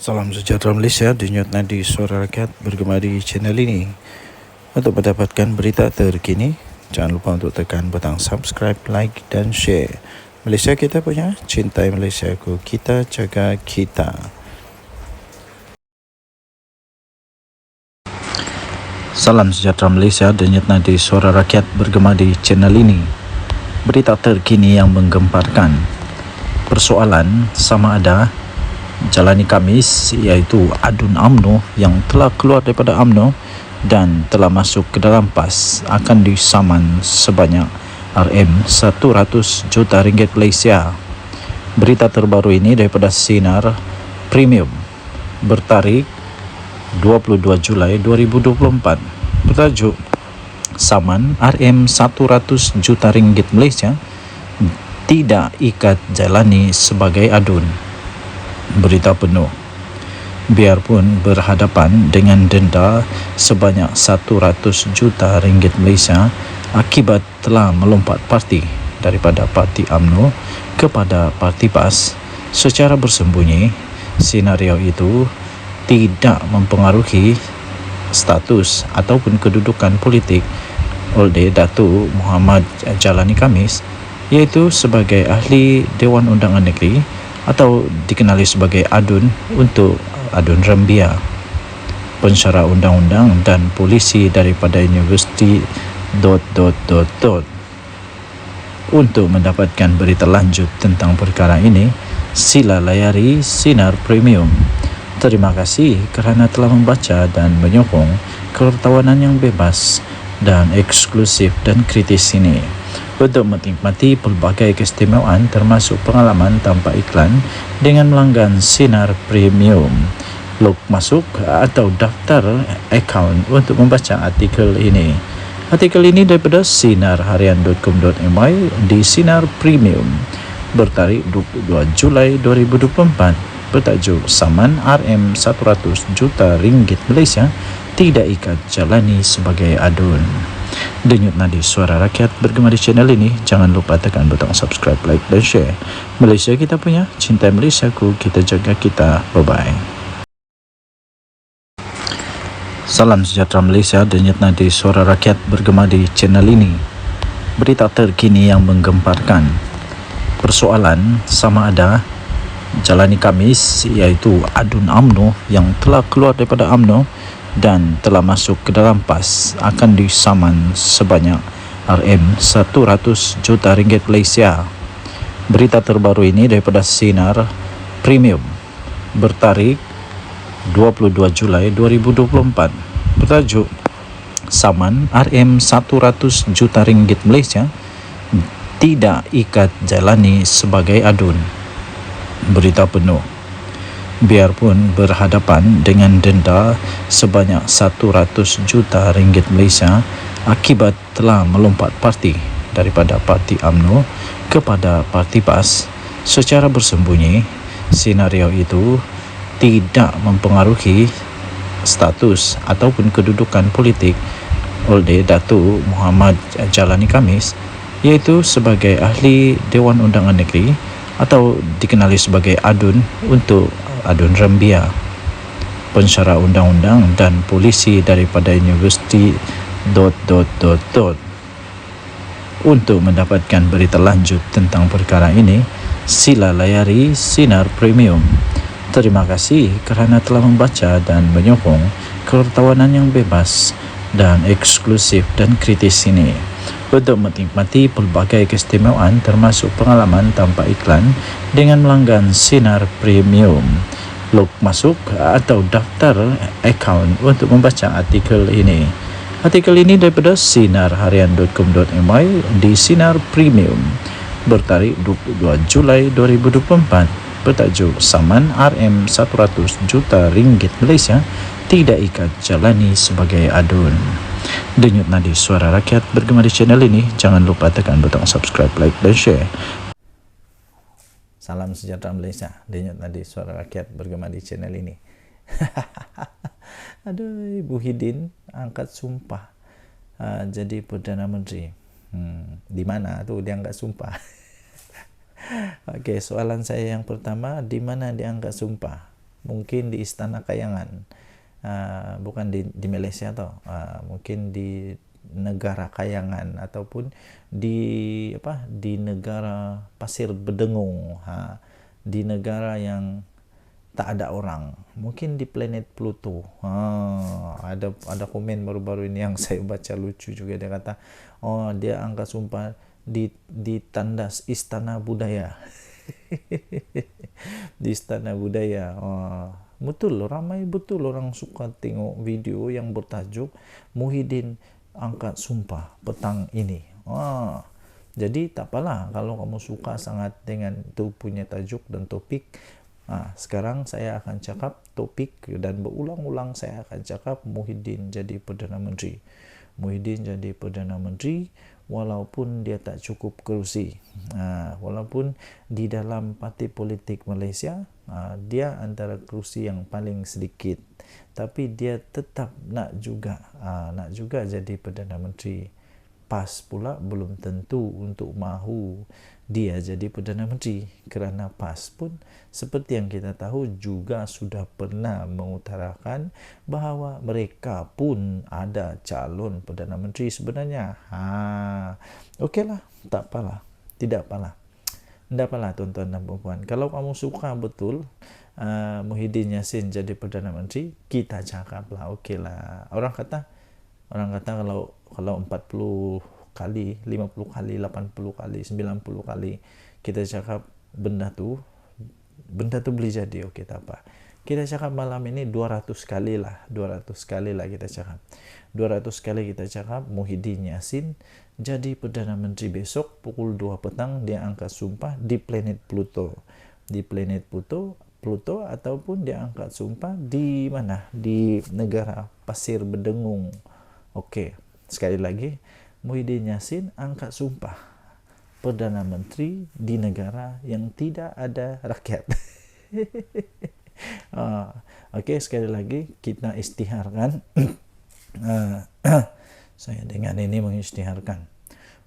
Salam sejahtera Malaysia, denyut nadi suara rakyat bergema di channel ini. Untuk mendapatkan berita terkini, jangan lupa untuk tekan butang subscribe, like dan share. Malaysia kita punya, cintai Malaysia ku, kita jaga kita. Salam sejahtera Malaysia, denyut nadi suara rakyat bergema di channel ini. Berita terkini yang menggemparkan. Persoalan sama ada jalani Khamis, iaitu adun UMNO yang telah keluar daripada UMNO dan telah masuk ke dalam PAS akan disaman sebanyak RM100 juta ringgit Malaysia. Berita terbaru ini daripada Sinar Premium bertarikh 22 Julai 2024, bertajuk saman RM100 juta ringgit Malaysia tidak ikat jalani sebagai adun. Berita penuh. Biarpun berhadapan dengan denda sebanyak 100 juta ringgit Malaysia akibat telah melompat parti daripada parti UMNO kepada parti PAS secara bersembunyi, senario itu tidak mempengaruhi status ataupun kedudukan politik oleh Datuk Muhammad Jalani Khamis, iaitu sebagai ahli Dewan Undangan Negeri atau dikenali sebagai adun untuk adun Rembia, pensyarah undang-undang dan polisi daripada Universiti ... Untuk mendapatkan berita lanjut tentang perkara ini, sila layari Sinar Premium. Terima kasih kerana telah membaca dan menyokong kewartawanan yang bebas dan eksklusif dan kritis ini. Untuk menikmati pelbagai keistimewaan termasuk pengalaman tanpa iklan dengan melanggan Sinar Premium, log masuk atau daftar akaun untuk membaca artikel ini. Artikel ini daripada sinarharian.com.my di Sinar Premium bertarikh 22 Julai 2024, bertajuk saman RM100 juta ringgit Malaysia tidak ikat jalani sebagai adun. Denyut nadi suara rakyat bergema di channel ini. Jangan lupa tekan butang subscribe, like dan share. Malaysia kita punya, cintai Malaysia ku, kita jaga kita. Bye-bye. Salam sejahtera Malaysia, denyut nadi suara rakyat bergema di channel ini. Berita terkini yang menggemparkan. Persoalan sama ada jalani Khamis, iaitu adun UMNO yang telah keluar daripada UMNO dan telah masuk ke dalam PAS akan disaman sebanyak RM100 juta ringgit Malaysia. Berita terbaru ini daripada Sinar Premium bertarikh 22 Julai 2024, bertajuk saman RM100 juta ringgit Malaysia tidak ikat jalani sebagai adun. Berita penuh. Biarpun berhadapan dengan denda sebanyak 100 juta ringgit Malaysia akibat telah melompat parti daripada parti UMNO kepada parti PAS secara bersembunyi, senario itu tidak mempengaruhi status ataupun kedudukan politik oleh Datuk Muhammad Jalani Khamis, iaitu sebagai ahli Dewan Undangan Negeri atau dikenali sebagai adun untuk adun Rembia, pensyarah undang-undang dan polisi daripada Universiti ... Untuk mendapatkan berita lanjut tentang perkara ini, sila layari Sinar Premium. Terima kasih kerana telah membaca dan menyokong kewartawanan yang bebas dan eksklusif dan kritis ini. Untuk menikmati pelbagai keistimewaan termasuk pengalaman tanpa iklan dengan melanggan Sinar Premium, log masuk atau daftar akaun untuk membaca artikel ini. Artikel ini daripada sinarharian.com.my di Sinar Premium bertarikh 22 Julai 2024, bertajuk saman RM100 juta ringgit Malaysia tidak ikat jalani sebagai adun. Denyut nadi suara rakyat bergema di channel ini. Jangan lupa tekan butang subscribe, like dan share. Salam sejahtera Malaysia, denyut nadi suara rakyat bergema di channel ini. Aduh, Ibu Hidin angkat sumpah jadi Perdana Menteri. Di mana tu dia angkat sumpah? Okey, soalan saya yang pertama, di mana dia angkat sumpah? mungkin di Istana Kayangan, bukan di Malaysia toh, mungkin di negara Kayangan ataupun di negara pasir berdengung, di negara yang tak ada orang, mungkin di planet Pluto. Ada komen baru-baru ini yang saya baca lucu juga, dia kata dia angkat sumpah di tandas Istana Budaya. Di Istana Budaya. Betul, ramai betul orang suka tengok video yang bertajuk Muhyiddin angkat sumpah petang ini. Jadi tak apalah kalau kamu suka sangat dengan itu punya tajuk dan topik. Sekarang saya akan cakap topik, dan berulang-ulang saya akan cakap Muhyiddin jadi Perdana Menteri. Muhyiddin jadi Perdana Menteri walaupun dia tak cukup kerusi. Walaupun di dalam parti politik Malaysia dia antara kerusi yang paling sedikit, tapi dia tetap nak juga jadi Perdana Menteri. PAS pula belum tentu untuk mahu dia jadi Perdana Menteri, kerana PAS pun seperti yang kita tahu juga sudah pernah mengutarakan bahawa mereka pun ada calon Perdana Menteri sebenarnya. Okeylah, tak apalah, tidak apalah. Tidak apalah tuan-tuan dan puan-puan. Kalau kamu suka betul Muhyiddin Yassin jadi Perdana Menteri, kita cakaplah, okeylah. Orang kata kalau 40 kali, 50 kali, 80 kali, 90 kali kita cakap benda tu boleh jadi, okey tak apa. Kita cakap malam ini 200 kali lah kita cakap. 200 kali kita cakap Muhyiddin Yassin jadi Perdana Menteri besok pukul 2 petang dia angkat sumpah di planet Pluto. Di planet Pluto ataupun dia angkat sumpah di mana? Di negara pasir berdengung. Okey, sekali lagi, Muhyiddin Yassin angkat sumpah Perdana Menteri di negara yang tidak ada rakyat. Okey, sekali lagi kita isytiharkan. Saya dengan ini mengisytiharkan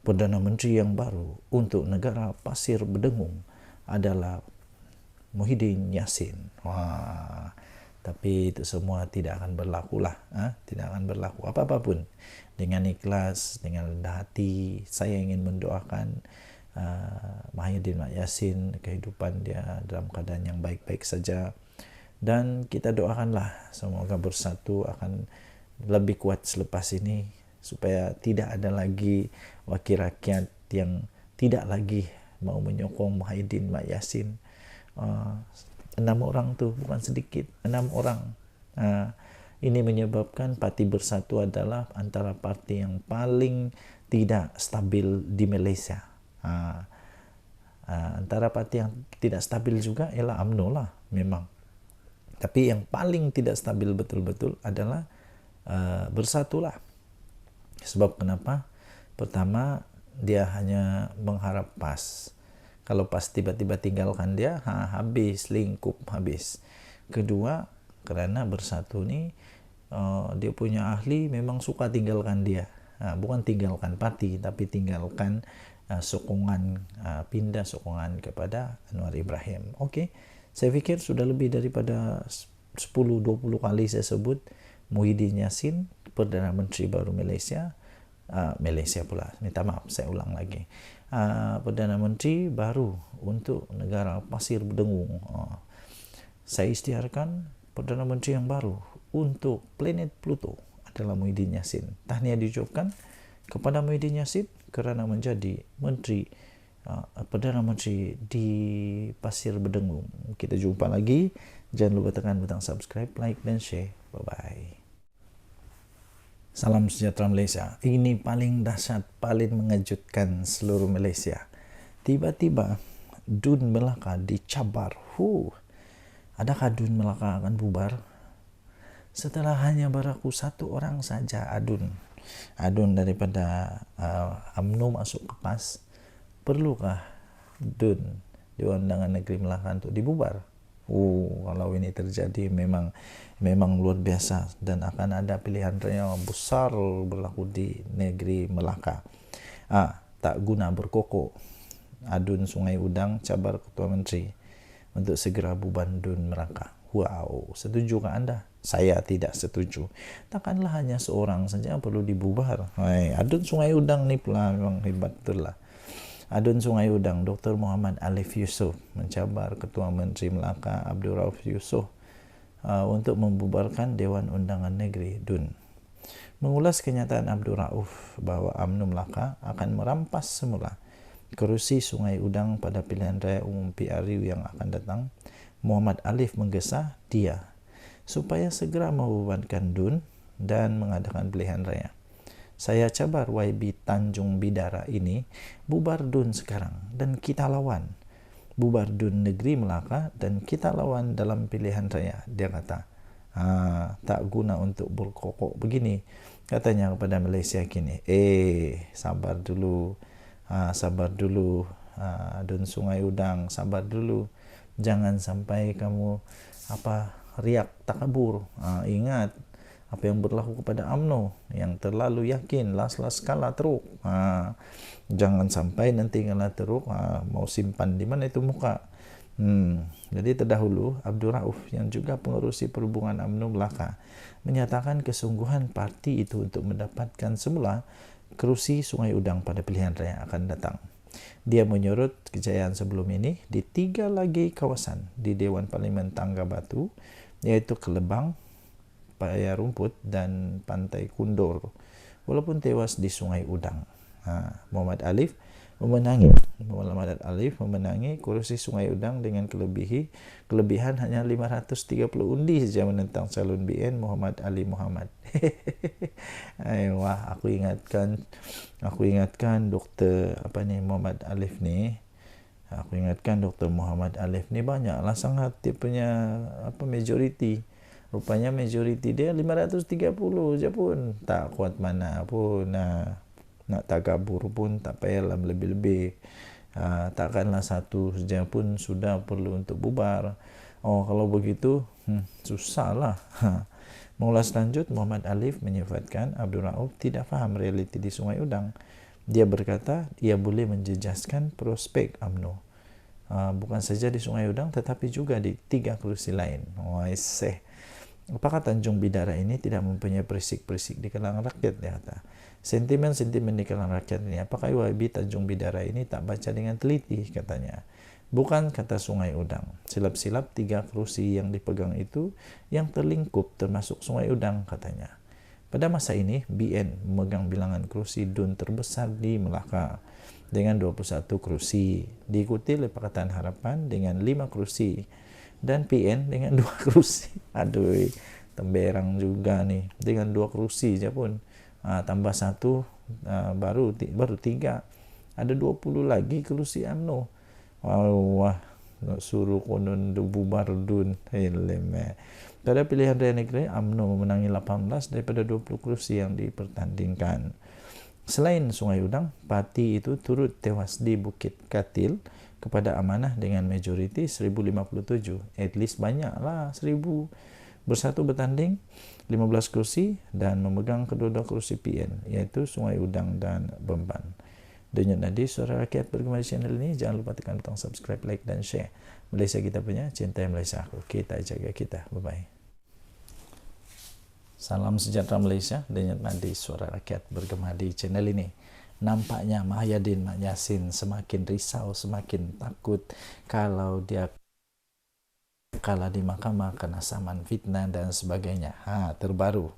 Perdana Menteri yang baru untuk negara pasir berdengung adalah Muhyiddin Yassin. Tapi itu semua tidak akan berlaku lah, tidak akan berlaku apa-apa pun. Dengan ikhlas, dengan rendah hati, saya ingin mendoakan Muhyiddin Yassin, kehidupan dia dalam keadaan yang baik-baik saja, dan kita doakanlah semoga Bersatu akan lebih kuat selepas ini, supaya tidak ada lagi wakil rakyat yang tidak lagi mau menyokong Muhyiddin Yassin. 6 orang tu bukan sedikit, 6 orang. Ini menyebabkan Parti Bersatu adalah antara parti yang paling tidak stabil di Malaysia. Antara parti yang tidak stabil juga ialah UMNO lah memang. Tapi yang paling tidak stabil betul-betul adalah Bersatu lah. Sebab kenapa? Pertama, dia hanya mengharap PAS. Kalau PAS tiba-tiba tinggalkan dia, habis, lingkup habis. Kedua, kerana Bersatu ni dia punya ahli memang suka tinggalkan dia. Bukan tinggalkan parti, tapi tinggalkan sokongan, pindah sokongan kepada Anwar Ibrahim. Okey, saya fikir sudah lebih daripada 10-20 kali saya sebut Muhyiddin Yassin Perdana Menteri baru Malaysia. Malaysia pula, minta maaf, saya ulang lagi. Perdana Menteri baru untuk negara pasir berdengung. Saya isytiharkan Perdana Menteri yang baru untuk planet Pluto adalah Muhyiddin Yassin. Tahniah diucapkan kepada Muhyiddin Yassin kerana menjadi menteri, Perdana Menteri di pasir berdengung. Kita jumpa lagi. Jangan lupa tekan butang subscribe, like dan share. Bye-bye. Salam sejahtera Malaysia. Ini paling dahsyat, paling mengejutkan seluruh Malaysia. Tiba-tiba Dun Melaka dicabar. Adakah Dun Melaka akan bubar? Setelah hanya berlaku 1 orang saja Adun daripada UMNO masuk ke PAS, perlukah Dun di Undangan Negeri Melaka untuk dibubar? Kalau ini terjadi memang luar biasa, dan akan ada pilihan raya besar berlaku di negeri Melaka. Tak guna berkokok, Adun Sungai Udang cabar Ketua Menteri untuk segera bubar Dun Melaka. Wow, setujukah Anda? Saya tidak setuju. Takkanlah hanya seorang saja yang perlu dibubar. Adun Sungai Udang ni pula memang hebat betul lah. Adun Sungai Udang, Dr. Muhammad Alif Yusof mencabar Ketua Menteri Melaka Abdul Rauf Yusof untuk membubarkan Dewan Undangan Negeri DUN. Mengulas kenyataan Abdul Rauf bahawa UMNO Melaka akan merampas semula kerusi Sungai Udang pada pilihan raya umum PRU yang akan datang, Muhammad Alif menggesa dia supaya segera membubarkan DUN dan mengadakan pilihan raya. Saya cabar YB Tanjung Bidara ini bubar DUN sekarang dan kita lawan. Bubar DUN Negeri Melaka dan kita lawan dalam pilihan raya, dia kata. Tak guna untuk berkokok begini, katanya kepada Malaysia kini. Sabar dulu. Sabar dulu. DUN Sungai Udang, sabar dulu. Jangan sampai kamu riak takabur. Ingat apa yang berlaku kepada UMNO yang terlalu yakin las-las kalah teruk. Jangan sampai nanti kalah teruk mau simpan di mana itu muka. Jadi terdahulu Abdul Rauf yang juga pengerusi perhubungan UMNO Melaka menyatakan kesungguhan parti itu untuk mendapatkan semula kerusi Sungai Udang pada pilihan raya akan datang. Dia menyorot kejayaan sebelum ini di 3 lagi kawasan di Dewan Parlimen Tangga Batu, iaitu Kelebang, Paya Rumput dan Pantai Kundor, walaupun tewas di Sungai Udang. Muhammad Alif memenangi kerusi Sungai Udang dengan kelebihan hanya 530 undi saja menentang calon BN Muhammad Ali Muhammad. Aku ingatkan Dr. Muhammad Alif ni. Aku ingatkan Dr. Muhammad Alif ni banyaklah sangat dia punya majoriti. Rupanya majoriti dia 530 je pun. Tak kuat mana pun. Nak takabur pun tak payahlah lebih-lebih. Takkanlah satu saja pun sudah perlu untuk bubar. Kalau begitu susahlah. Mengulas lanjut, Muhammad Alif menyifatkan Abdul Rauf tidak faham realiti di Sungai Udang. Dia berkata ia boleh menjejaskan prospek UMNO. Bukan saja di Sungai Udang tetapi juga di 3 kerusi lain. Apakah Tanjung Bidara ini tidak mempunyai perisik-perisik di kalangan rakyat, dia kata. Sentimen-sentimen di kalangan rakyat ini, apakah YB Tanjung Bidara ini tak baca dengan teliti, katanya. Bukan, kata Sungai Udang. Silap-silap 3 kerusi yang dipegang itu yang terlingkup termasuk Sungai Udang, katanya. Pada masa ini, BN memegang bilangan kerusi DUN terbesar di Melaka dengan 21 kerusi, diikuti oleh Pakatan Harapan dengan 5 kerusi dan PN dengan 2 kerusi. Aduh, temberang juga nih dengan 2 kerusi je pun. Tambah 1 baru 3. Ada 20 lagi kerusi UMNO. Wah, nak suruh konon bubar DUN. Pada pilihan raya negeri, UMNO memenangi 18 daripada 20 kerusi yang dipertandingkan. Selain Sungai Udang, parti itu turut tewas di Bukit Katil kepada Amanah dengan majoriti 1057. At least banyaklah 1000. Bersatu bertanding 15 kursi dan memegang kedua-dua kursi PN, iaitu Sungai Udang dan Bemban. Denyut nadi Suara Rakyat bergema di channel ini. Jangan lupa tekan butang subscribe, like dan share. Malaysia kita punya, cintai Malaysia. Kita jaga kita. Bye-bye. Salam sejahtera Malaysia. Denyut nadi Suara Rakyat bergema di channel ini. Nampaknya Mahyadin Mak Yassin semakin risau, semakin takut kalau dia kalah di mahkamah kena saman fitnah dan sebagainya. Terbaru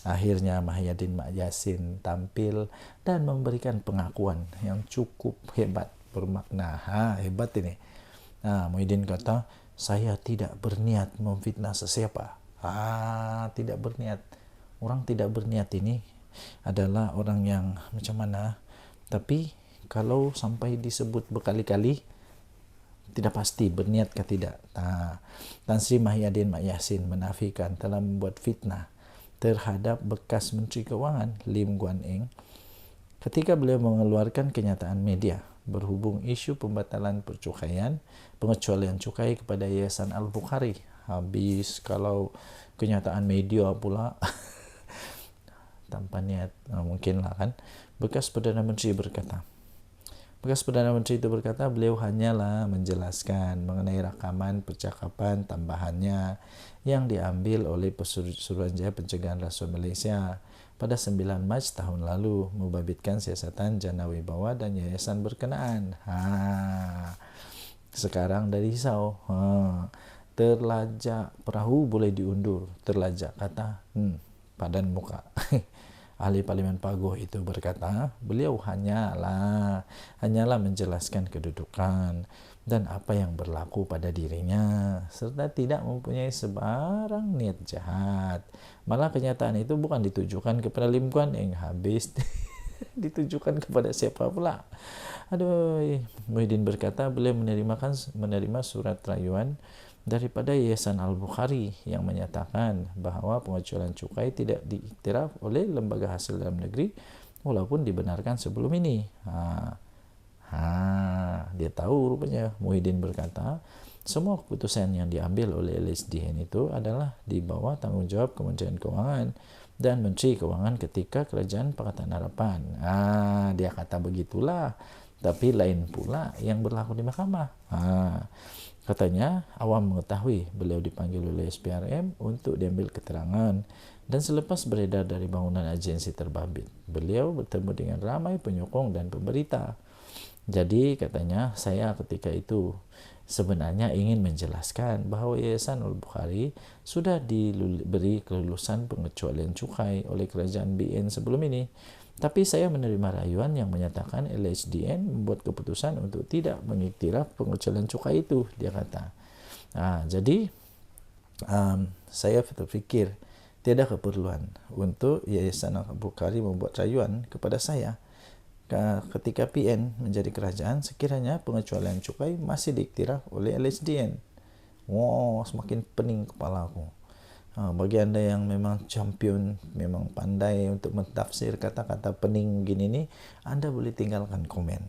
akhirnya Mahyadin Mak Yassin tampil dan memberikan pengakuan yang cukup hebat, bermakna. Hebat ini. Muhyiddin kata, saya tidak berniat memfitnah sesiapa. Tidak berniat. Orang tidak berniat ini adalah orang yang macam mana, tapi kalau sampai disebut berkali-kali tidak pasti berniat ke tidak. Tan Sri Mahyadin Mak Yassin menafikan telah membuat fitnah terhadap bekas Menteri Keuangan Lim Guan Eng ketika beliau mengeluarkan kenyataan media berhubung isu pembatalan percukaian, pengecualian cukai kepada Yayasan Al-Bukhari. Habis kalau kenyataan media pula tanpa niat, mungkinlah kan. Bekas Perdana Menteri berkata, Bekas Perdana Menteri itu berkata beliau hanyalah menjelaskan mengenai rakaman percakapan tambahannya yang diambil oleh Suruhanjaya Pencegahan Rasuah Malaysia pada 9 Mac tahun lalu membabitkan siasatan Jana Wibawa dan yayasan berkenaan. Sekarang dari risau. Terlajak perahu boleh diundur. Terlajak kata padan muka. Ahli Parlimen Paguh itu berkata, beliau hanyalah menjelaskan kedudukan dan apa yang berlaku pada dirinya, serta tidak mempunyai sebarang niat jahat. Malah kenyataan itu bukan ditujukan kepada Lim Guan Eng, habis ditujukan kepada siapa pula. Aduh, Muhyiddin berkata beliau menerima surat rayuan daripada Yayasan Al-Bukhari yang menyatakan bahawa pengecualian cukai tidak diiktiraf oleh lembaga hasil dalam negeri walaupun dibenarkan sebelum ini. Dia tahu rupanya. Muhyiddin berkata semua keputusan yang diambil oleh LHDN itu adalah di bawah tanggungjawab Kementerian Kewangan dan Menteri Kewangan ketika Kerajaan Pakatan Harapan. Dia kata begitulah, tapi lain pula yang berlaku di mahkamah. Katanya awam mengetahui beliau dipanggil oleh SPRM untuk diambil keterangan, dan selepas beredar dari bangunan agensi terbabit, beliau bertemu dengan ramai penyokong dan pemberita. Jadi katanya saya ketika itu sebenarnya ingin menjelaskan bahawa Yayasan Al-Bukhari sudah diberi kelulusan pengecualian cukai oleh kerajaan BN sebelum ini. Tapi saya menerima rayuan yang menyatakan LHDN membuat keputusan untuk tidak mengiktiraf pengecualian cukai itu, dia kata. Jadi saya berpikir tiada keperluan untuk Yayasan Al-Bukhari membuat rayuan kepada saya. Ketika PN menjadi kerajaan, sekiranya pengecualian cukai masih diiktiraf oleh LHDN. Semakin pening kepala aku. Bagi anda yang memang champion, memang pandai untuk mentafsir kata-kata pening gini nih, anda boleh tinggalkan komen.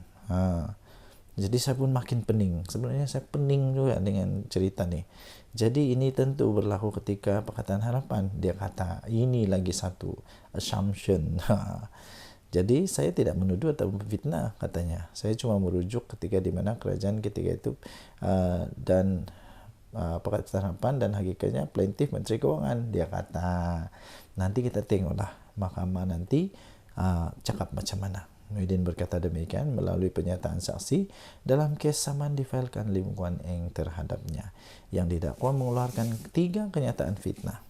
Jadi saya pun makin pening. Sebenarnya saya pening juga dengan cerita nih. Jadi ini tentu berlaku ketika Pakatan Harapan. Dia kata ini lagi satu assumption. Jadi saya tidak menuduh atau fitnah katanya. Saya cuma merujuk ketika di mana kerajaan ketika itu dan Pakatan Harapan dan hakikatnya plaintiff Menteri Kewangan. Dia kata nanti kita tengoklah mahkamah nanti cakap macam mana. Muhyiddin berkata demikian melalui pernyataan saksi dalam kes saman difailkan Lim Guan Eng terhadapnya yang didakwa mengeluarkan 3 kenyataan fitnah.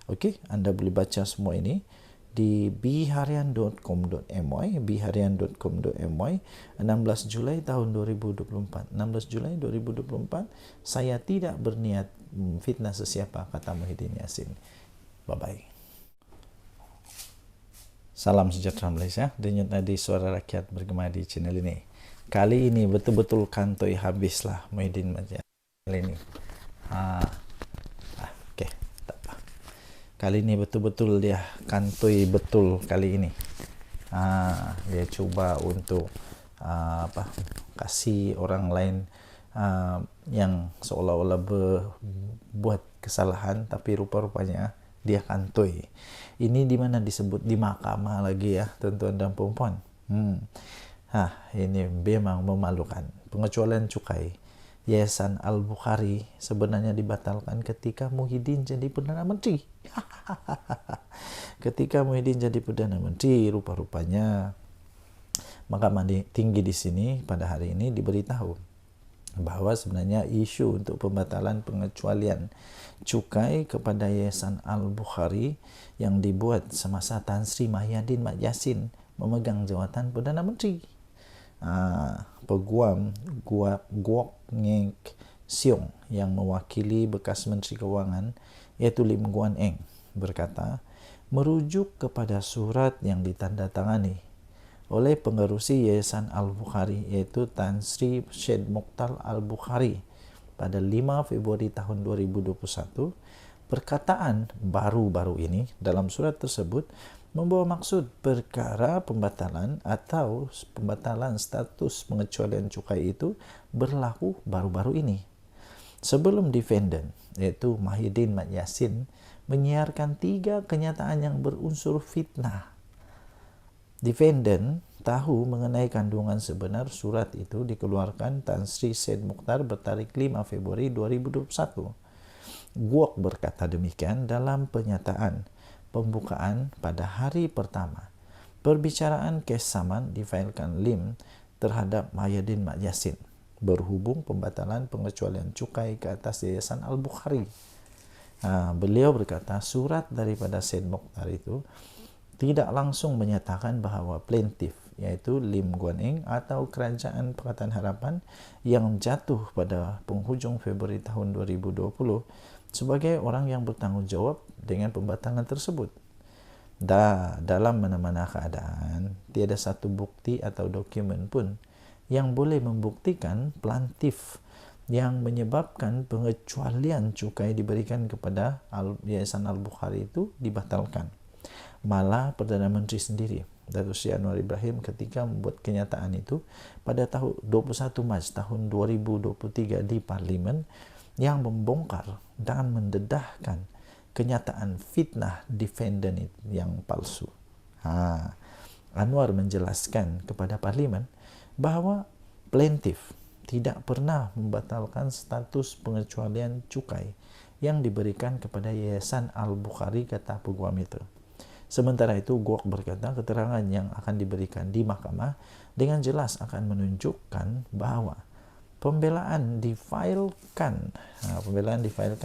Okey, anda boleh baca semua ini di biharian.com.my 16 Julai tahun 2024. 16 Julai 2024, saya tidak berniat fitnah sesiapa, kata Muhyiddin Yassin. Bye-bye. Salam sejahtera Malaysia. Denyut nadi suara rakyat bergema di channel ini. Kali ini betul-betul kantoi habislah Muhyiddin Yassin ini. Kali ini betul-betul dia kantoi betul kali ini. Dia cuba untuk kasih orang lain yang seolah-olah buat kesalahan, tapi rupa-rupanya dia kantoi. Ini di mana disebut di mahkamah lagi ya, tuan-tuan dan puan-puan. Ini memang memalukan. Pengecualian cukai Yayasan Al-Bukhari sebenarnya dibatalkan ketika Muhyiddin jadi Perdana Menteri. Ketika Muhyiddin jadi Perdana Menteri, rupa-rupanya Mahkamah Tinggi di sini pada hari ini diberitahu bahwa sebenarnya isu untuk pembatalan pengecualian cukai kepada Yayasan Al-Bukhari yang dibuat semasa Tan Sri Mahyadin Mat Yassin memegang jawatan Perdana Menteri. Peguam Guok Ngek Siong yang mewakili bekas Menteri Kewangan iaitu Lim Guan Eng berkata merujuk kepada surat yang ditandatangani oleh pengerusi Yayasan Al-Bukhari iaitu Tan Sri Syed Mokhtar Al-Bukhari pada 5 Februari tahun 2021. Perkataan baru-baru ini dalam surat tersebut membawa maksud perkara pembatalan atau pembatalan status pengecualian cukai itu berlaku baru-baru ini. Sebelum defendant iaitu Muhyiddin Mat Yassin menyiarkan 3 kenyataan yang berunsur fitnah. Defendant tahu mengenai kandungan sebenar surat itu dikeluarkan Tan Sri Syed Mukhtar bertarikh 5 Februari 2021. Guok berkata demikian dalam pernyataan pembukaan pada hari pertama. Perbicaraan kes saman difailkan Lim terhadap Mahyadin Mat Yassin berhubung pembatalan pengecualian cukai ke atas Yayasan Al-Bukhari. Beliau berkata surat daripada Syed Mukhtar itu tidak langsung menyatakan bahawa plaintiff iaitu Lim Guan Eng atau Kerajaan Pakatan Harapan yang jatuh pada penghujung Februari tahun 2020 sebagai orang yang bertanggungjawab dengan pembatalan tersebut. Dalam mana-mana keadaan, tiada satu bukti atau dokumen pun yang boleh membuktikan plaintiff yang menyebabkan pengecualian cukai diberikan kepada Yayasan Al-Bukhari itu dibatalkan. Malah Perdana Menteri sendiri, Datuk Seri Anwar Ibrahim, ketika membuat kenyataan itu pada tahun 21 Mac tahun 2023 di Parlimen yang membongkar dan mendedahkan kenyataan fitnah defendant yang palsu. Anwar menjelaskan kepada Parlimen bahawa plaintiff tidak pernah membatalkan status pengecualian cukai yang diberikan kepada Yayasan Al-Bukhari, kata Peguam itu. Sementara itu, Guok berkata keterangan yang akan diberikan di mahkamah dengan jelas akan menunjukkan bahawa pembelaan difailkan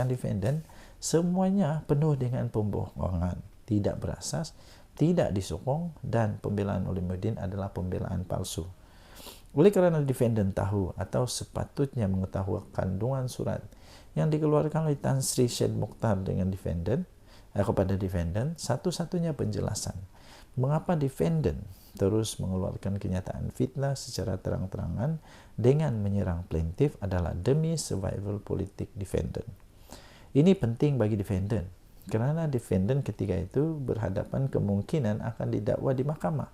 defendant semuanya penuh dengan pembohongan, tidak berasas, tidak disokong, dan pembelaan oleh Muhyiddin adalah pembelaan palsu. Oleh kerana defendant tahu atau sepatutnya mengetahui kandungan surat yang dikeluarkan oleh Tan Sri Syed Mukhtar dengan kepada defendant, satu-satunya penjelasan mengapa defendant terus mengeluarkan kenyataan fitnah secara terang-terangan dengan menyerang plaintiff adalah demi survival politik defendant. Ini penting bagi defendant kerana defendant ketika itu berhadapan kemungkinan akan didakwa di mahkamah.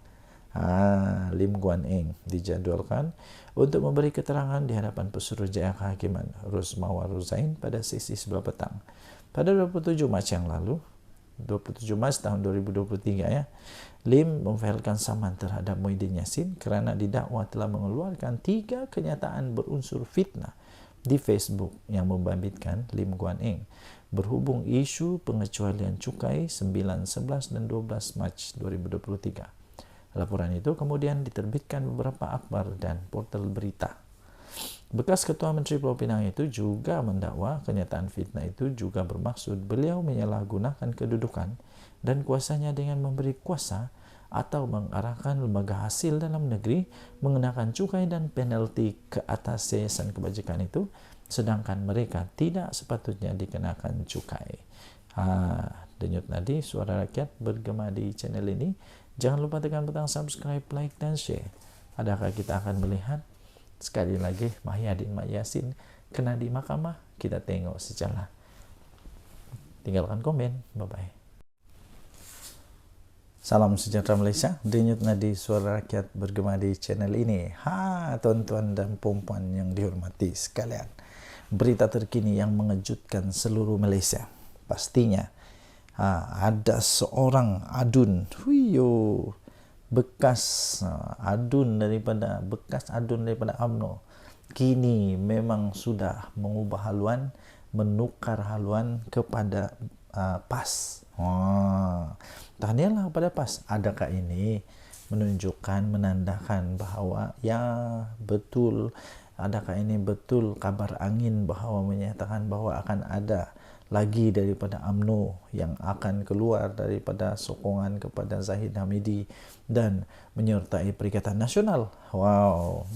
Lim Guan Eng dijadualkan untuk memberi keterangan di hadapan Pesuruhjaya Kehakiman Rosmawar Ruzain pada sesi sebelah petang. Pada 27 Mac yang lalu, 27 Mac tahun 2023 Lim memfailkan saman terhadap Muhyiddin Yassin kerana didakwa telah mengeluarkan 3 kenyataan berunsur fitnah di Facebook yang membabitkan Lim Guan Eng berhubung isu pengecualian cukai 9, 11 dan 12 Mac 2023. Laporan itu kemudian diterbitkan beberapa akhbar dan portal berita. Bekas Ketua Menteri Pulau Pinang itu juga mendakwa kenyataan fitnah itu juga bermaksud beliau menyalahgunakan kedudukan dan kuasanya dengan memberi kuasa atau mengarahkan lembaga hasil dalam negeri mengenakan cukai dan penalti ke atas yayasan kebajikan itu, sedangkan mereka tidak sepatutnya dikenakan cukai. Denyut nadi Suara Rakyat bergema di channel ini. Jangan lupa tekan butang subscribe, like dan share. Adakah kita akan melihat sekali lagi Mahyadin Mat Yassin kena di mahkamah? Kita tengok sejalan. Tinggalkan komen. Bye-bye. Salam sejahtera Malaysia. Denyut nadi Suara Rakyat bergema di channel ini. Tuan-tuan dan puan-puan yang dihormati sekalian. Berita terkini yang mengejutkan seluruh Malaysia. Pastinya ada seorang adun, bekas adun daripada UMNO, kini memang sudah mengubah haluan, menukar haluan kepada PAS. Tahniahlah kepada PAS. Adakah ini menunjukkan, menandakan bahawa betul, adakah ini betul kabar angin bahawa menyatakan bahawa akan ada lagi daripada UMNO yang akan keluar daripada sokongan kepada Zahid Hamidi dan menyertai Perikatan Nasional?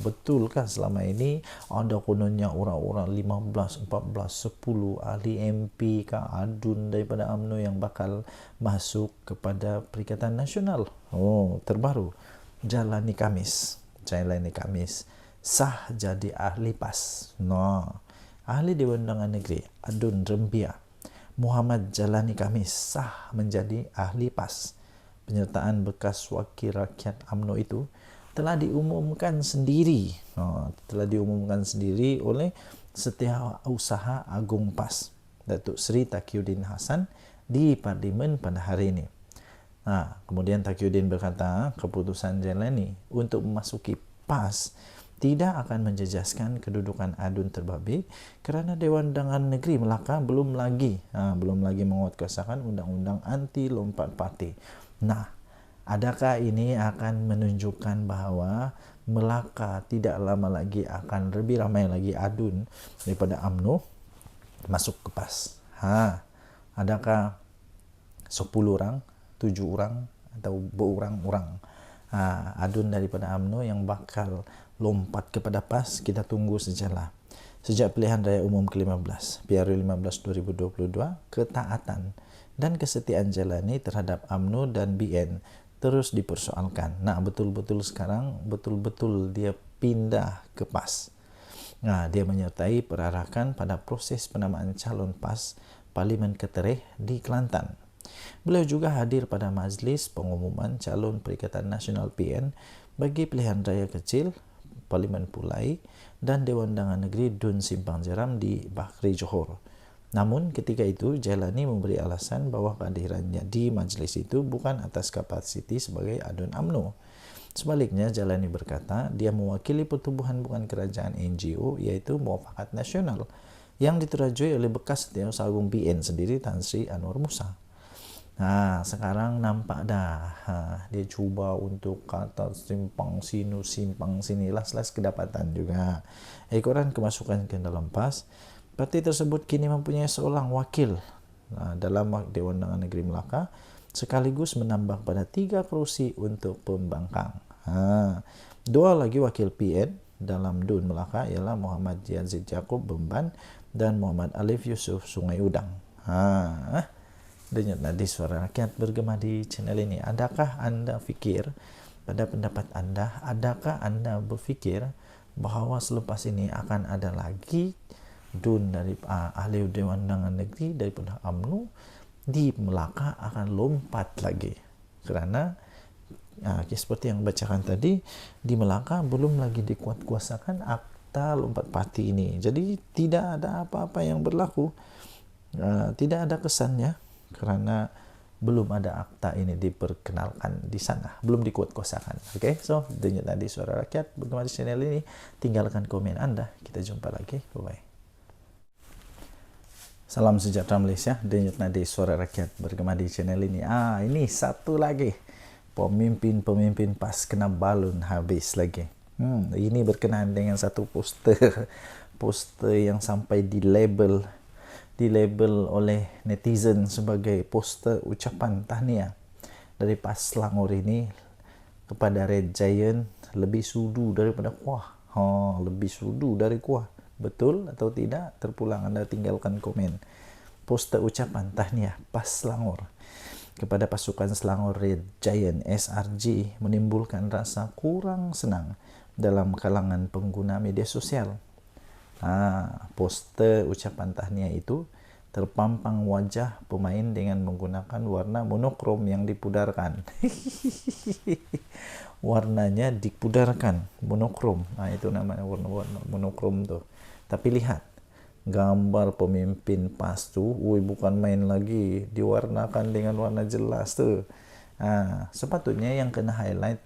Betulkah selama ini ada kononnya orang-orang 15, 14, 10 ahli MP ke adun daripada UMNO yang bakal masuk kepada Perikatan Nasional? Terbaru, Jalani Khamis sah jadi ahli PAS. Ahli Dewan Undangan Negeri Adun Rembia Muhammad Jalani Khamis sah menjadi ahli PAS. Penyertaan bekas wakil rakyat UMNO itu telah diumumkan sendiri oleh Setiausaha Agung PAS Datuk Seri Taqiyuddin Hasan di Parlimen pada hari ini. Kemudian Taqiyuddin berkata, keputusan Jailani untuk memasuki PAS tidak akan menjejaskan kedudukan Adun terbabit kerana Dewan Undangan Negeri Melaka belum lagi menguatkuasakan undang-undang anti lompat parti. Adakah ini akan menunjukkan bahawa Melaka tidak lama lagi akan lebih ramai lagi Adun daripada UMNO masuk ke PAS? Adakah 10 orang, 7 orang atau berurang-urang Adun daripada UMNO yang bakal lompat kepada PAS? Kita tunggu sajalah. Sejak pilihan raya umum ke-15, PRU 15 2022, ketaatan dan kesetiaan Jailani terhadap UMNO dan BN terus dipersoalkan. Betul-betul sekarang, betul-betul dia pindah ke PAS. Dia menyertai perarakan pada proses penamaan calon PAS Parlimen Ketereh di Kelantan. Beliau juga hadir pada majlis pengumuman calon Perikatan Nasional PN bagi pilihan raya kecil Parlimen Pulai dan Dewan Undangan Negeri Dun Simpang Jeram di Bakri Johor. Namun ketika itu Jailani memberi alasan bahawa kehadirannya di majlis itu bukan atas kapasiti sebagai Adun UMNO. Sebaliknya, Jailani berkata dia mewakili pertubuhan bukan kerajaan NGO iaitu Muafakat Nasional yang diterajui oleh bekas Setiausaha Agung BN sendiri Tan Sri Anwar Musa. Sekarang nampak dah dia cuba untuk kata simpang sini las kedapatan juga. Ekoran kemasukan ke dalam PAS, parti tersebut kini mempunyai seorang wakil dalam Dewan Undangan Negeri Melaka sekaligus menambah pada 3 kerusi untuk pembangkang. 2 lagi wakil PN dalam DUN Melaka ialah Muhammad Yazid Yaakob Bemban dan Muhammad Alif Yusuf Sungai Udang. Denyut nadi suara rakyat bergema di channel ini. Adakah anda fikir, pada pendapat anda, adakah anda berfikir bahawa selepas ini akan ada lagi DUN dari ahli Dewan Undangan Negeri daripada UMNO di Melaka akan lompat lagi? Kerana seperti yang bacakan tadi, di Melaka belum lagi dikuatkuasakan akta lompat parti ini. Jadi tidak ada apa-apa yang berlaku, tidak ada kesannya kerana belum ada akta ini diperkenalkan di sana, belum dikuatkuasakan. So denyut nadi suara rakyat bergema di channel ini. Tinggalkan komen anda. Kita jumpa lagi. Bye-bye. Salam sejahtera Malaysia. Denyut nadi suara rakyat bergema di channel ini. Ini satu lagi. Pemimpin PAS kena balun habis lagi. Ini berkenaan dengan satu poster yang sampai di label oleh netizen sebagai poster ucapan tahniah dari PAS Selangor ini kepada Red Giant lebih sudu daripada kuah. Lebih sudu dari kuah. Betul atau tidak? Terpulang anda tinggalkan komen. Poster ucapan tahniah PAS Selangor kepada pasukan Selangor Red Giant SRG menimbulkan rasa kurang senang dalam kalangan pengguna media sosial. Poster ucapan tahniah itu terpampang wajah pemain dengan menggunakan warna monokrom yang dipudarkan. Warnanya dipudarkan, monokrom. Itu namanya warna monokrom tu. Tapi lihat gambar pemimpin PAS tu, bukan main lagi, diwarnakan dengan warna jelas tu. Sepatutnya yang kena highlight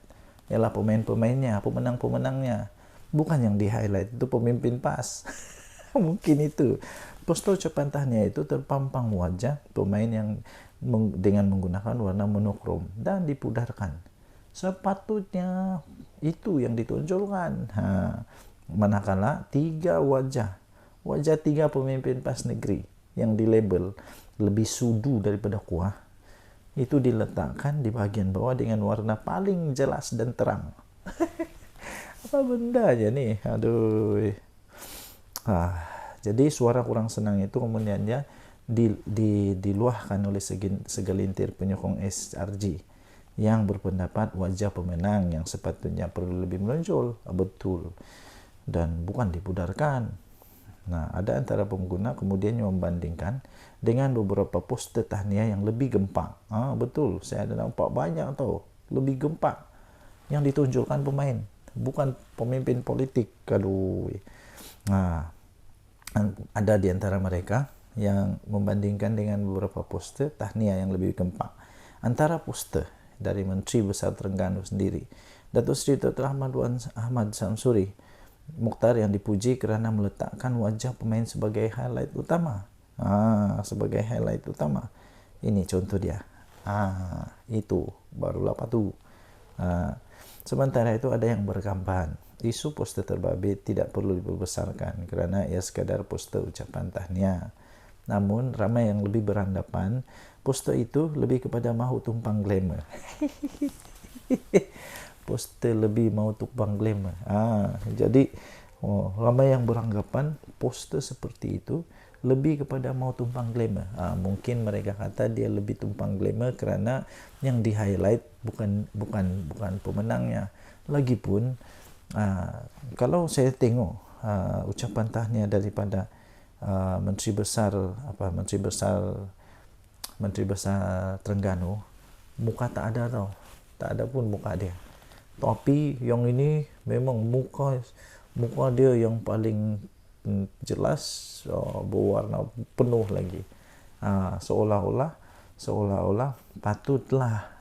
ialah pemain-pemainnya, pemenang-pemenangnya. Bukan yang di highlight itu pemimpin PAS. Mungkin itu poster ucapan tahniah itu terpampang wajah pemain yang dengan menggunakan warna monokrom dan dipudarkan. Sepatutnya itu yang ditonjolkan. Manakala 3 wajah 3 pemimpin PAS negeri yang dilabel lebih sudu daripada kuah itu diletakkan di bahagian bawah dengan warna paling jelas dan terang. Apa benda aja nih? Aduh. Jadi suara kurang senang itu kemudian dia diluahkan oleh segelintir penyokong SRG yang berpendapat wajah pemenang yang sepatutnya perlu lebih menonjol. Betul. Dan bukan dipudarkan. Ada antara pengguna kemudian membandingkan dengan beberapa poster tahniah yang lebih gempak. Betul, saya ada nampak banyak tau, lebih gempak yang ditunjukkan pemain, bukan pemimpin politik. Ada di antara mereka yang membandingkan dengan beberapa poster tahniah yang lebih gempak. antara poster dari Menteri Besar Terengganu sendiri, Datuk Seri Dr. Ahmad Samsuri Mukhtar, yang dipuji kerana meletakkan wajah pemain sebagai highlight utama. Sebagai highlight utama. Ini contoh dia. Itu barulah patu. Sementara itu ada yang bergambar, isu poster terbabit tidak perlu diperbesarkan kerana ia sekadar poster ucapan tahniah. Namun ramai yang lebih beranggapan poster itu lebih kepada mahu tumpang glamour. Poster lebih mahu tumpang glamour. Jadi ramai yang beranggapan poster seperti itu lebih kepada mau tumpang glamour. Mungkin mereka kata dia lebih tumpang glamour kerana yang di highlight bukan pemenangnya. Lagipun kalau saya tengok ucapan tahniah daripada Menteri Besar Terengganu, muka tak ada tau. Tak ada pun muka dia. Tapi yang ini memang muka dia yang paling jelas, berwarna penuh lagi. Seolah-olah patutlah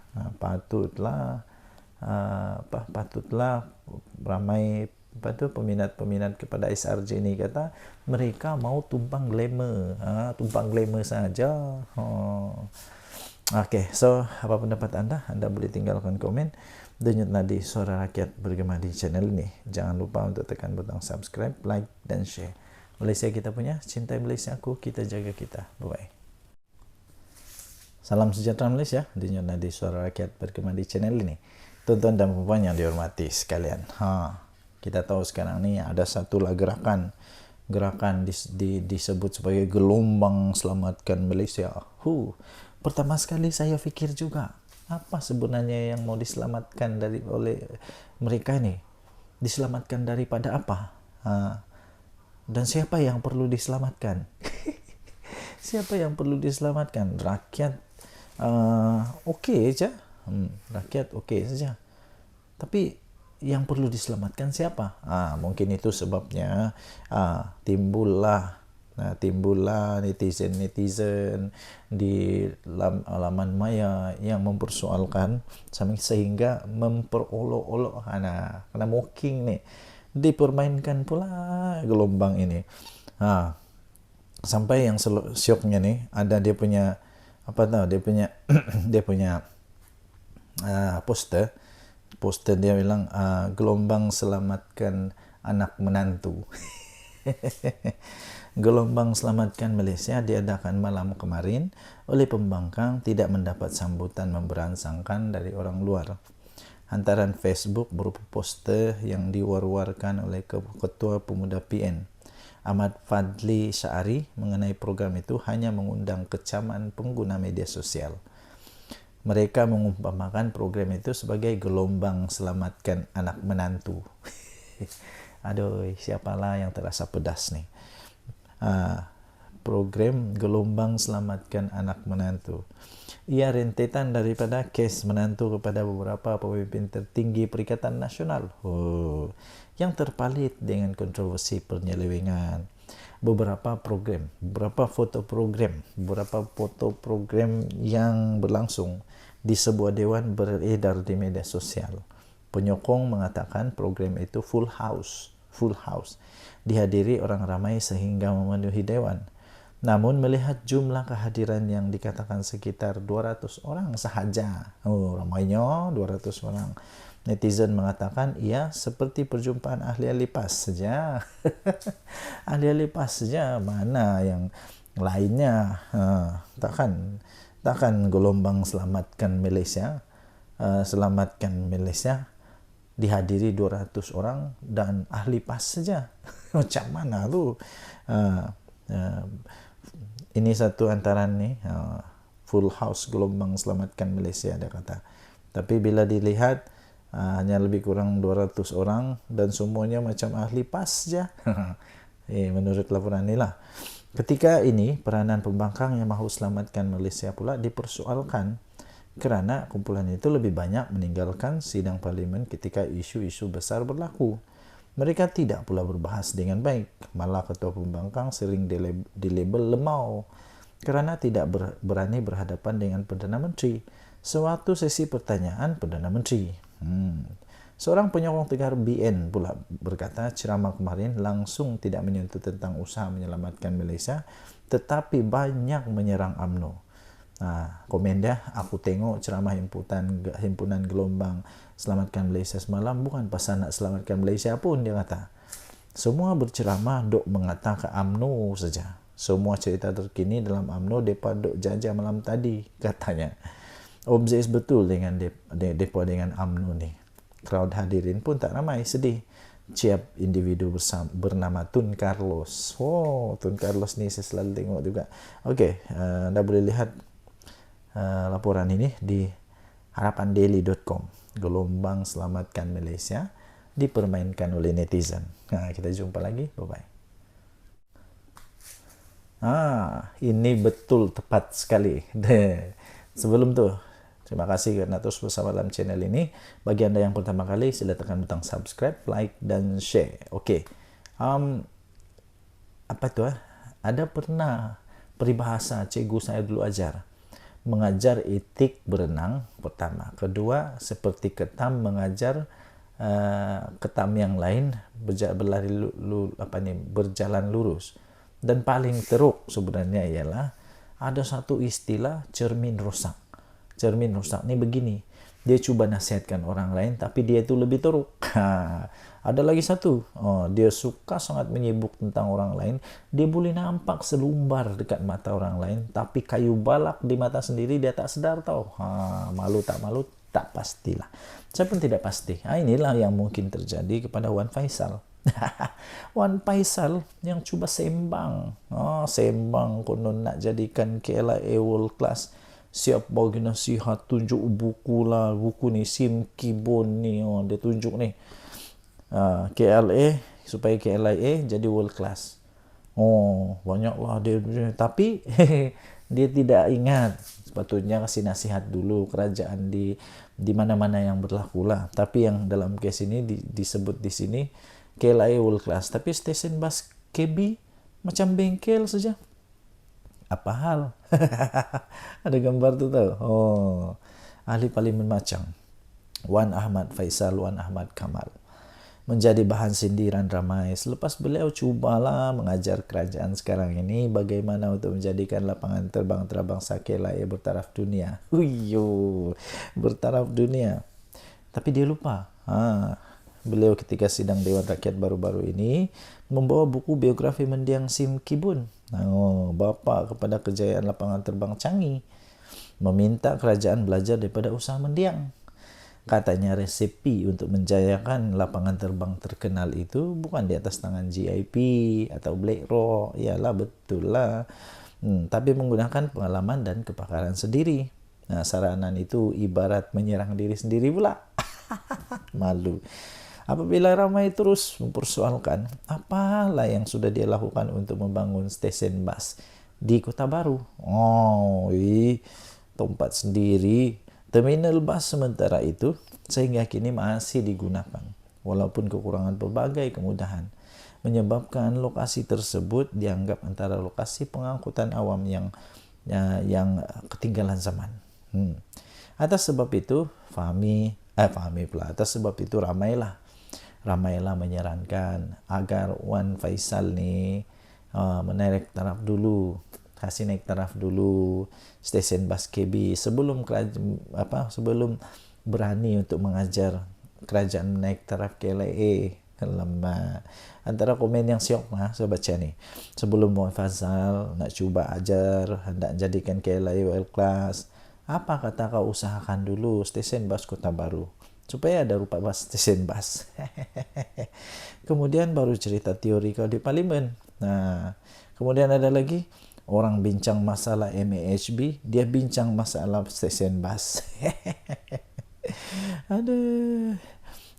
ramai peminat kepada SRJ ini kata mereka mau tumpang glamour saja. Okay, so apa pendapat anda? Anda boleh tinggalkan komen. Denyut nadi suara rakyat bergema di channel ini. Jangan lupa untuk tekan butang subscribe, like dan share. Malaysia kita punya, cintai Malaysia aku, kita jaga kita. Bye-bye. Salam sejahtera Malaysia. Denyut nadi suara rakyat bergema di channel ini. Tuan-tuan dan puan yang dihormati sekalian. Kita tahu sekarang ni ada satulah gerakan disebut sebagai gelombang selamatkan Malaysia. Pertama sekali saya fikir juga, apa sebenarnya yang mau diselamatkan oleh mereka ini? Diselamatkan daripada apa? Dan siapa yang perlu diselamatkan? Siapa yang perlu diselamatkan? Rakyat okey saja. Rakyat okey saja. Tapi yang perlu diselamatkan siapa? Mungkin itu sebabnya timbullah netizen di laman maya yang mempersoalkan sehingga memperolok-olok kena mocking ni, dipermainkan pula gelombang ini. Sampai yang syoknya ni ada dia punya dia punya poster dia bilang gelombang selamatkan anak menantu. Gelombang selamatkan Malaysia diadakan malam kemarin oleh pembangkang tidak mendapat sambutan memberansangkan dari orang luar. Hantaran Facebook berupa poster yang diwar-warkan oleh Ketua Pemuda PN Ahmad Fadli Syari mengenai program itu hanya mengundang kecaman pengguna media sosial. Mereka mengumpamakan program itu sebagai gelombang selamatkan anak menantu. Aduh, siapalah yang terasa pedas nih. Program gelombang selamatkan anak menantu. Ia rentetan daripada kes menantu kepada beberapa pemimpin tertinggi Perikatan Nasional yang terpalit dengan kontroversi penyelewengan. Beberapa foto program yang berlangsung di sebuah dewan beredar di media sosial. Penyokong mengatakan program itu full house, dihadiri orang ramai sehingga memenuhi dewan. Namun melihat jumlah kehadiran yang dikatakan sekitar 200 orang sahaja, ramainya 200 orang, netizen mengatakan ia seperti perjumpaan ahli-ahli PAS saja. Ahli-ahli PAS saja, mana yang lainnya? Takkan gelombang selamatkan Malaysia dihadiri 200 orang dan ahli PAS saja. Macam mana tu? Ini satu antaran ni full house gelombang selamatkan Malaysia, dia kata. Tapi bila dilihat hanya lebih kurang 200 orang dan semuanya macam ahli PAS saja. Menurut laporan inilah. Ketika ini peranan pembangkang yang mahu selamatkan Malaysia pula dipersoalkan kerana kumpulan itu lebih banyak meninggalkan sidang parlimen ketika isu-isu besar berlaku. Mereka tidak pula berbahas dengan baik. Malah ketua pembangkang sering dilabel lemau. kerana tidak berani berhadapan dengan Perdana Menteri. Sewaktu sesi pertanyaan Perdana Menteri. Seorang penyokong Tegar BN pula berkata ceramah kemarin langsung tidak menyentuh tentang usaha menyelamatkan Malaysia, tetapi banyak menyerang UMNO. Komen dia, aku tengok ceramah himpunan gelombang Selamatkan Malaysia semalam bukan pasal nak selamatkan Malaysia pun, dia kata. Semua berceramah dok mengatakan UMNO saja. Semua cerita terkini dalam UMNO depa dok jajah malam tadi, katanya. Obses betul dengan depa dengan UMNO ni. Crowd hadirin pun tak ramai, sedih. Ciap individu bernama Tun Carlos. Tun Carlos ni saya selalu tengok juga. Okey, dah boleh lihat laporan ini di harapandaily.com. Gelombang Selamatkan Malaysia dipermainkan oleh netizen. Kita jumpa lagi. Bye-bye. Ini betul tepat sekali. Sebelum tu, terima kasih kerana terus bersama dalam channel ini. Bagi anda yang pertama kali, sila tekan butang subscribe, like dan share. Okey. Ada pernah peribahasa cikgu saya dulu ajar. Mengajar etik berenang pertama. Kedua, seperti ketam mengajar ketam yang lain berjalan lurus. Dan paling teruk sebenarnya ialah ada satu istilah cermin rosak. Cermin rosak ni begini. Dia cuba nasihatkan orang lain tapi dia itu lebih teruk. Ada lagi satu. Dia suka sangat menyibuk tentang orang lain. Dia boleh nampak selumbar dekat mata orang lain tapi kayu balak di mata sendiri dia tak sedar tahu. Malu tak malu tak pastilah. Saya pun tidak pasti. Inilah yang mungkin terjadi kepada Wan Faisal. Wan Faisal yang cuba sembang. Sembang konon nak jadikan KLIA world class. Siap bagi nasihat, tunjuk buku lah. Buku ni Sim Kibon ni. Dia tunjuk ni. KLA supaya KLIA jadi world class. Banyaklah dia. Tapi dia tidak ingat. Sepatutnya kasih nasihat dulu kerajaan di mana-mana yang berlaku lah. Tapi yang dalam kes ini disebut di sini KLIA world class. Tapi stesen bas KB macam bengkel saja. Apa hal? Ada gambar tu tahu. Ahli Parlimen Macang, Wan Ahmad Faisal, Wan Ahmad Kamal, menjadi bahan sindiran ramai selepas beliau cubalah mengajar kerajaan sekarang ini bagaimana untuk menjadikan lapangan terbang antarabangsa KLIA bertaraf dunia. Bertaraf dunia. Tapi dia lupa. Beliau ketika sidang Dewan Rakyat baru-baru ini membawa buku biografi mendiang Sim Kibon. Bapa kepada kejayaan lapangan terbang Changi, meminta kerajaan belajar daripada usaha mendiang. Katanya resepi untuk menjayakan lapangan terbang terkenal itu bukan di atas tangan GIP atau Black Rock. Yalah, betul lah. Tapi menggunakan pengalaman dan kepakaran sendiri. Saranan itu ibarat menyerang diri sendiri pula. Malu. Apabila ramai terus mempersoalkan apalah yang sudah dia lakukan untuk membangun stesen bas di Kota Baru. Tempat sendiri. Terminal bas sementara itu sehingga kini masih digunakan walaupun kekurangan pelbagai kemudahan menyebabkan lokasi tersebut dianggap antara lokasi pengangkutan awam yang ketinggalan zaman. Atas sebab itu atas sebab itu ramailah menyarankan agar Wan Faisal ni menaik taraf dulu. Kasih naik taraf dulu stesen bas KB sebelum berani untuk mengajar kerajaan naik taraf KLIA. Antara komen yang syok saya baca ni. Sebelum Wan Faisal nak cuba ajar hendak jadikan KLIA world class, apa kata kau usahakan dulu stesen bas Kota Baru supaya ada rupa bas stesen bas. Kemudian baru cerita teori kau di parlimen. Kemudian ada lagi orang bincang masalah MAHB, dia bincang masalah stesen bas.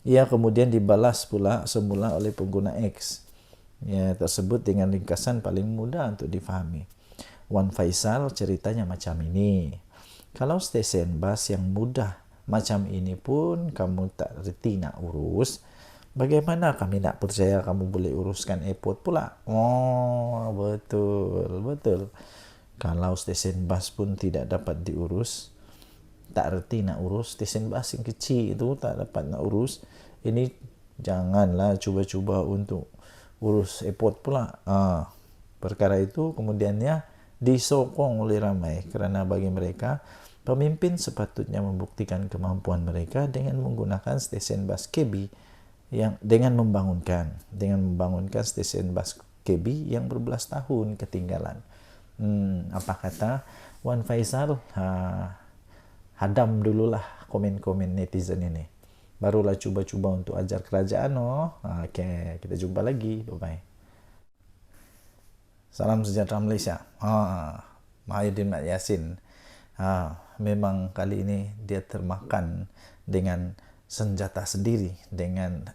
Ya, kemudian dibalas pula semula oleh pengguna X. Ya, tersebut dengan ringkasan paling mudah untuk difahami. Wan Faisal ceritanya macam ini. Kalau stesen bas yang mudah macam ini pun kamu tak reti nak urus, bagaimana kami nak percaya kamu boleh uruskan airport pula? Betul. Kalau stesen bas pun tidak dapat diurus, tak reti nak urus stesen bas yang kecil itu tak dapat nak urus, ini janganlah cuba-cuba untuk urus airport pula. Perkara itu kemudiannya disokong oleh ramai kerana bagi mereka pemimpin sepatutnya membuktikan kemampuan mereka dengan menggunakan stesen bas KB yang dengan membangunkan stesen bas KB yang berbelas tahun ketinggalan. Apa kata Wan Faisal? Hadam dululah komen-komen netizen ini, barulah cuba-cuba untuk ajar kerajaan. Okay, kita jumpa lagi, bye bye. Salam sejahtera Malaysia. Mahyudin Mat Yassin, memang kali ini dia termakan dengan senjata sendiri, dengan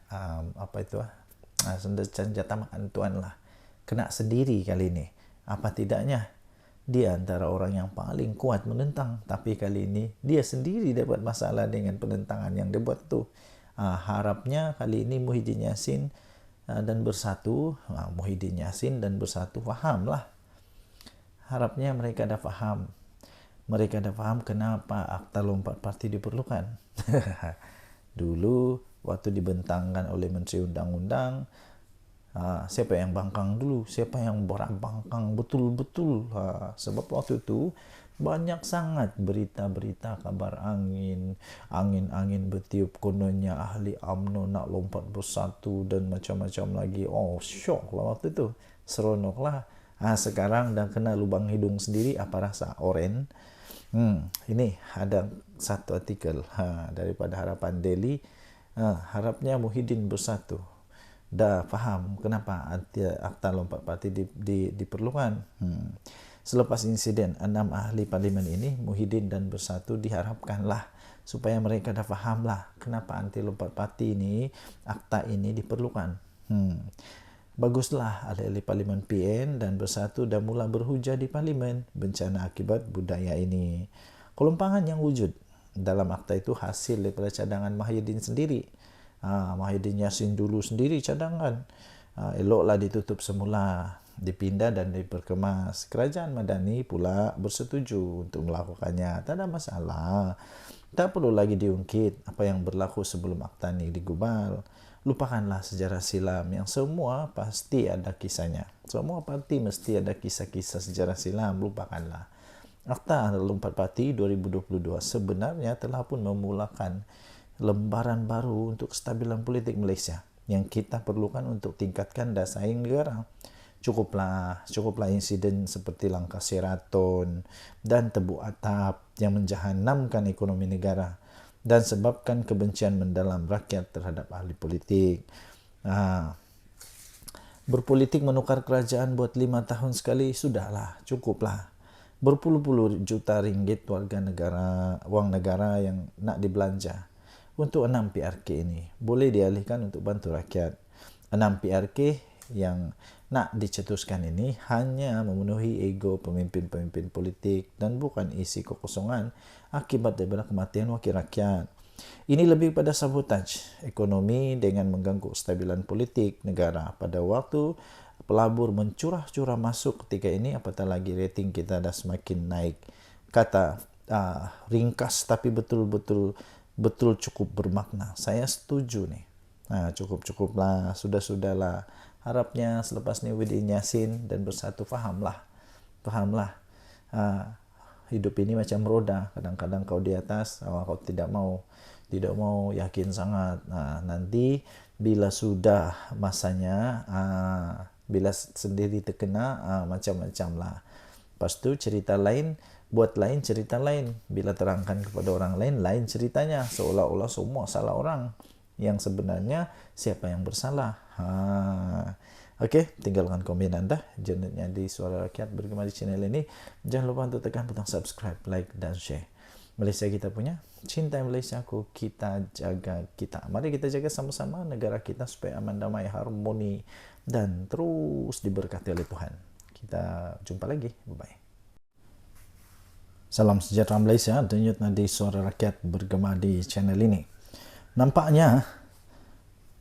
senjata makan tuan lah, kena sendiri kali ini. Apa tidaknya dia antara orang yang paling kuat menentang, tapi kali ini dia sendiri dapat masalah dengan penentangan yang dia buat tu. Harapnya kali ini Muhyiddin Yassin dan Bersatu, Muhyiddin Yassin dan Bersatu fahamlah. Harapnya mereka dah faham. Mereka dah faham kenapa Akta Lompat Parti diperlukan. Dulu waktu dibentangkan oleh Menteri Undang-Undang, siapa yang bangkang dulu, siapa yang borak bangkang betul-betul. Sebab waktu itu banyak sangat berita-berita kabar angin bertiup, kononnya ahli UMNO nak lompat bersatu dan macam-macam lagi. Syok lah waktu itu, seronok lah. Sekarang dah kena lubang hidung sendiri. Apa rasa oren? Ini ada satu artikel daripada Harapan Daily. Harapnya Muhyiddin Bersatu dah faham kenapa Akta Lompat Parti diperlukan. Selepas insiden 6 ahli parlimen ini, Muhyiddin dan Bersatu diharapkanlah supaya mereka dah fahamlah kenapa anti lompat parti ini, akta ini diperlukan. Baguslah ahli parlimen PN dan Bersatu dah mula berhujah di parlimen bencana akibat budaya ini. Kelompangan yang wujud dalam akta itu hasil daripada cadangan Mahyudin sendiri. Muhyiddin Yassin dulu sendiri cadangan. Eloklah ditutup semula, dipindah dan diperkemas. Kerajaan Madani pula bersetuju untuk melakukannya. Tak ada masalah. Tak perlu lagi diungkit apa yang berlaku sebelum akta ini digubal. Lupakanlah sejarah silam yang semua pasti ada kisahnya. Semua parti mesti ada kisah-kisah sejarah silam. Lupakanlah. Akta Lompat Parti 2022 sebenarnya telah pun memulakan lembaran baru untuk kestabilan politik Malaysia yang kita perlukan untuk tingkatkan daya saing negara. Cukuplah insiden seperti langkah Sheraton dan tebuk atap yang menjahanamkan ekonomi negara dan sebabkan kebencian mendalam rakyat terhadap ahli politik. Berpolitik menukar kerajaan buat 5 tahun sekali, sudahlah, cukuplah. Berpuluh-puluh juta ringgit wang negara yang nak dibelanja untuk 6 PRK ini boleh dialihkan untuk bantu rakyat. 6 PRK yang nak dicetuskan ini hanya memenuhi ego pemimpin-pemimpin politik dan bukan isi kekosongan akibat daripada kematian wakil rakyat. Ini lebih pada sabotaj ekonomi dengan mengganggu kestabilan politik negara pada waktu pelabur mencurah-curah masuk ketika ini, apatah lagi rating kita dah semakin naik. Kata ringkas tapi betul cukup bermakna. Saya setuju nih. Cukuplah, sudahlah. Harapnya selepas ni Muhyiddin Yassin dan Bersatu fahamlah. Hidup ini macam roda. Kadang-kadang kau di atas, kau tidak mau yakin sangat. Nanti bila sudah masanya, bila sendiri terkena, macam-macam lah. Lepas tu cerita lain, buat lain cerita lain. Bila terangkan kepada orang lain, lain ceritanya. Seolah-olah semua salah orang. Yang sebenarnya siapa yang bersalah. Okey, tinggalkan komen anda. Jangannya di Suara Rakyat Bergema di channel ini. Jangan lupa untuk tekan butang subscribe, like dan share. Malaysia kita punya, cinta Malaysia ku, kita jaga kita. Mari kita jaga sama-sama negara kita supaya aman, damai, harmoni dan terus diberkati oleh Tuhan. Kita jumpa lagi. Bye-bye. Salam sejahtera Malaysia. Denyut nadi Suara Rakyat Bergema di channel ini. Nampaknya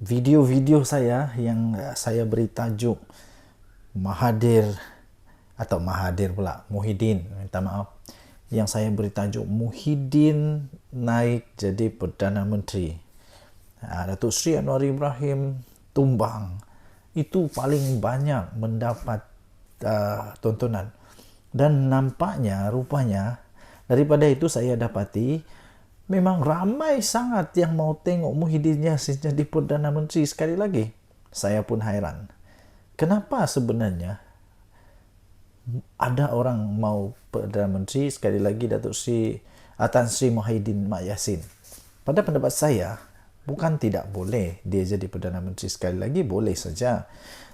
video-video saya yang saya beri tajuk Mahathir atau Mahathir pula, Muhyiddin, minta maaf, yang saya beri tajuk Muhyiddin naik jadi Perdana Menteri, Datuk Seri Anwar Ibrahim tumbang, itu paling banyak mendapat tontonan. Dan nampaknya, rupanya, daripada itu saya dapati memang ramai sangat yang mau tengok Muhyiddin Yassin jadi Perdana Menteri sekali lagi. Saya pun hairan. Kenapa sebenarnya ada orang mau Perdana Menteri sekali lagi Datuk Seri Tan Sri Muhyiddin Yassin? Pada pendapat saya, bukan tidak boleh dia jadi Perdana Menteri sekali lagi, boleh saja.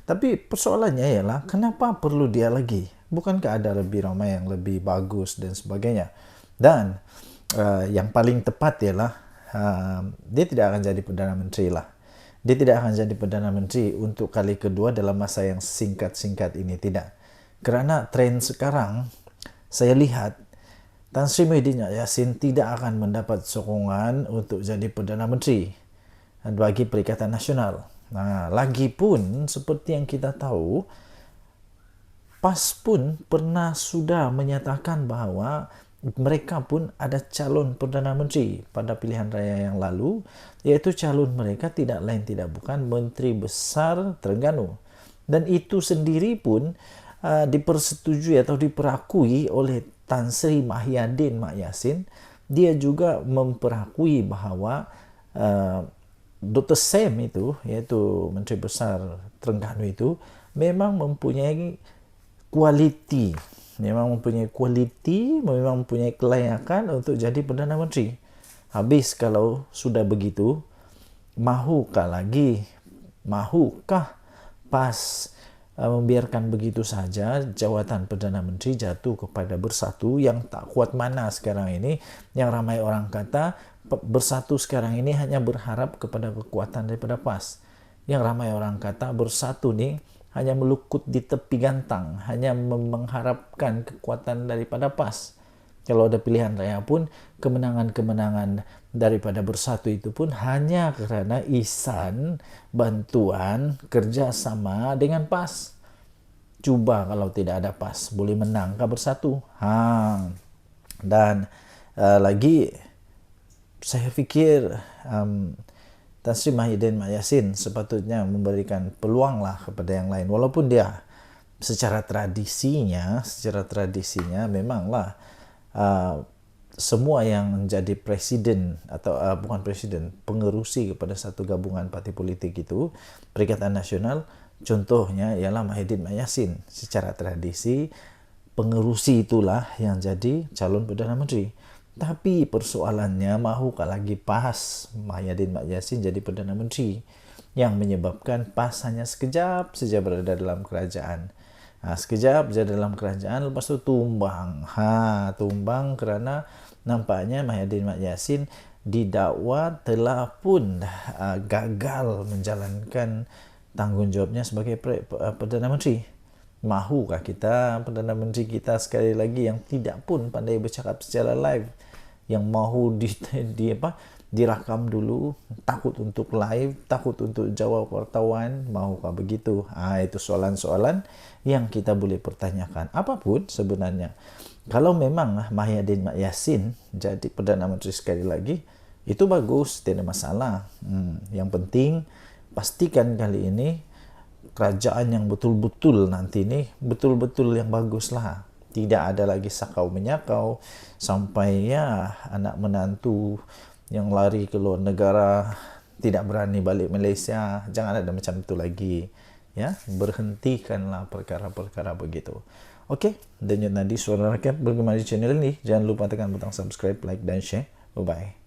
Tapi persoalannya ialah kenapa perlu dia lagi? Bukankah ada lebih ramai yang lebih bagus dan sebagainya? Dan yang paling tepat ialah dia tidak akan jadi Perdana Menteri lah. Dia tidak akan jadi Perdana Menteri untuk kali kedua dalam masa yang singkat-singkat ini, tidak. Kerana tren sekarang, saya lihat Tan Sri Muhyiddin Yassin tidak akan mendapat sokongan untuk jadi Perdana Menteri bagi Perikatan Nasional. Lagipun seperti yang kita tahu, PAS pun pernah sudah menyatakan bahawa mereka pun ada calon Perdana Menteri pada pilihan raya yang lalu, iaitu calon mereka tidak lain tidak bukan Menteri Besar Terengganu. Dan itu sendiri pun dipersetujui atau diperakui oleh Tan Sri Muhyiddin Yassin. Dia juga memperakui bahawa Dr. Sam itu, iaitu Menteri Besar Terengganu itu, memang mempunyai kualiti, memang mempunyai kelayakan untuk jadi Perdana Menteri. Habis kalau sudah begitu, mahukah PAS membiarkan begitu saja jawatan Perdana Menteri jatuh kepada Bersatu yang tak kuat mana sekarang ini, yang ramai orang kata Bersatu sekarang ini hanya berharap kepada kekuatan daripada PAS. Yang ramai orang kata Bersatu ni hanya melukut di tepi gantang, hanya mengharapkan kekuatan daripada PAS. Kalau ada pilihan raya pun, kemenangan-kemenangan daripada Bersatu itu pun hanya kerana ihsan, bantuan, kerjasama dengan PAS. Cuba kalau tidak ada PAS, boleh menangkah Bersatu? Dan lagi, saya fikir Tan Sri Muhyiddin Yassin sepatutnya memberikan peluang lah kepada yang lain. Walaupun dia secara tradisinya memanglah semua yang menjadi presiden atau bukan presiden, pengerusi kepada satu gabungan parti politik itu, Perikatan Nasional, contohnya ialah Muhyiddin Yassin. Secara tradisi, pengerusi itulah yang jadi calon Perdana Menteri. Tapi persoalannya, mahukah lagi PAS Muhyiddin Yassin jadi Perdana Menteri, yang menyebabkan PAS hanya sekejap saja berada dalam kerajaan. Sekejap saja dalam kerajaan, lepas itu tumbang. Tumbang kerana nampaknya Muhyiddin Yassin didakwa telah pun gagal menjalankan tanggungjawabnya sebagai Perdana Menteri. Mahukah kita Perdana Menteri kita sekali lagi yang tidak pun pandai bercakap secara live, yang mahu dirakam dulu, takut untuk live, takut untuk jawab wartawan? Mahukah begitu? Itu soalan-soalan yang kita boleh pertanyakan. Apapun sebenarnya, kalau memang Muhyiddin Yassin jadi Perdana Menteri sekali lagi, itu bagus, tidak ada masalah. Yang penting pastikan kali ini kerajaan yang betul-betul nanti ni betul-betul yang bagus lah. Tidak ada lagi sakau menyakau sampai anak menantu yang lari ke luar negara tidak berani balik Malaysia. Jangan ada macam itu lagi. Berhentikanlah perkara-perkara begitu. Okey, Denyut Nadi Suara Rakyat bergema di channel ini. Jangan lupa tekan butang subscribe, like dan share. Bye-bye.